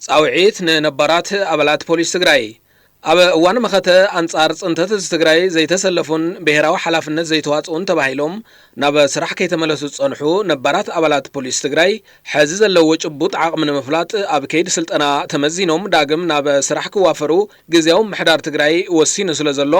ጻውዒት ንነባራት አባላት ፖሊስ ትግራይ ኣብ እዋን መኸተ አንጻር ጽንተት ትግራይ ዘይተሰለፉን ብሔራዊ ሓላፍነት ዘይተዋጽኡን ተባሂሎም ናብ ስራሕ ከይተመለሱ ጸንሑ ነባራት አባላት ፖሊስ ትግራይ ሕዚ ዘለዎ ጭቡጥ ዓቕሚ ንምፍላጥ ኣብ ከይዲ ስልጠና ተመዚኖም ዳግም ናብ ስራሕ ክዋፈሩ ግዚያዊ ምሕዳር ትግራይ ወሲኑ ስለ ዘሎ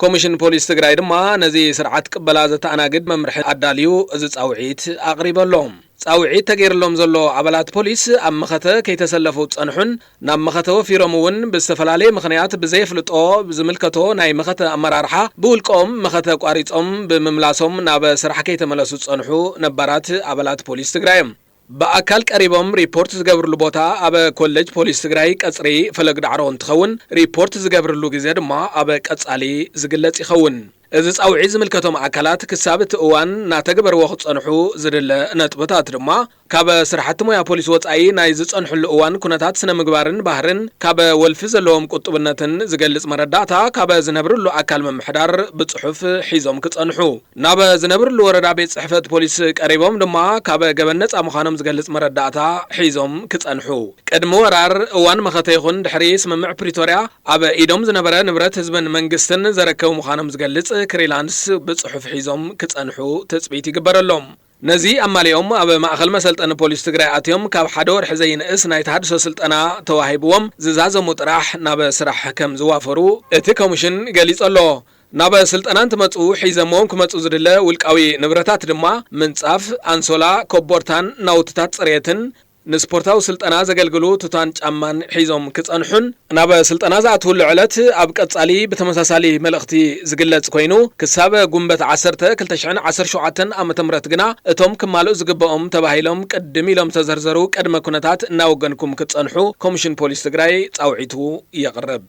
ኮሚሽን ፖሊስ ትግራይ ድማ ነዚ ስርዓት ቅበላ ዘተኣናግድ መምርሒ ኣዳልዩ እዚ ጻውዒት ኣቕሪበሎም ጻውዒት ተገይርሎም ዘሎ አባላት ፖሊስ ኣብ መኸተ ከይተሰለፉ ጸንሑን ናብ መኸተ ወፊሮም እውን ብዝተፈላለየ ምኽንያት ብዘይፍልጦ ዝምልከቶ ናይ መኸተ ኣመራርሓ ብውልቆም መኸተ ቋሪጾም ብምምላሶም ናብ ስራሕ ከይተመለሱ ጸንሑ ነባራት አባላት ፖሊስ ትግራይ በአካል ቀሪቦም ሪፖርት ዝገብርሉ ቦታ ኣብ ኮሌጅ ፖሊስ ትግራይ ቀጽሪ ፈለግ ዳዕሮ እንትኸውን ሪፖርት ዝገብርሉ ግዜ ድማ ኣብ ቀጻሊ ዝግለጽ ይኸውን እዚ ጻውዒት ዝምልከቶም አካላት ክሳብት እዋን ናተገበርዎ ክጸንሑ ዝድለ ነጥብታት ድማ ካብ ስራሕቲ ሞያ ፖሊስ ወጻኢ ናይ ዝጸንሑሉ እዋን ኩነታት ስነ ምግባርን ባህርን ካብ ወልፊ ዘለዎም ቁጥብነትን ዝገልጽ መረዳእታ ካብ ዝነብርሉ አካል መምሕዳር ብጽሑፍ ሒዞም ክጸንሑ ናብ ዝነብርሉ ወረዳ ቤት ጽሕፈት ፖሊስ ቀሪቦም ድማ ካብ ገበነጻ ምዃኖም ዝገልጽ መረዳእታ ሒዞም ክጸንሑ ቅድሚ ወራር እዋን መኸተ ይኹን ድሕሪ ስምምዕ ፕሪቶሪያ ኣብ ኢዶም ዝነበረ ንብረት ህዝብን መንግስትን ዘረከቡ ምዃኖም ዝገልጽ ክሪላንስ ብጽሑፍ ሒዞም ክጸንሑ ተጽቢት ይግበረሎም ነዚ ኣማሊኦም ኣብ ማእኸል መሰልጠኒ ፖሊስ ትግራይ ኣትዮም ካብ ሓደ ወርሒ ዘይንእስ ናይ ተሃድሶ ስልጠና ተዋሂብዎም ዝዛዘሙ ጥራሕ ናብ ስራሕ ከም ዝዋፈሩ እቲ ኮሚሽን ገሊጹ ኣሎ ናብ ስልጠና እንትመጹ ሒዘሞም ክመጹ ዝድለ ውልቃዊ ንብረታት ድማ ምንጻፍ አንሶላ ኮቦርታን ናውትታት ጽሬትን ንስፖርታዊ ስልጠና ዘገልግሉ ቱታን ጫማን ሒዞም ክጸንሑን ናብ ስልጠና ዝኣትውሉ ዕለት ኣብ ቀጻሊ ብተመሳሳሊ መልእኽቲ ዝግለጽ ኮይኑ ክሳብ ጉንበት 10 2017 ዓመተ ምህረት ግና እቶም ክማልኡ ዝግበኦም ተባሂሎም ቅድም ኢሎም ተዘርዘሩ ቅድመ ኩነታት እናወገንኩም ክጸንሑ ኮሚሽን ፖሊስ ትግራይ ጻውዒቱ የቕርብ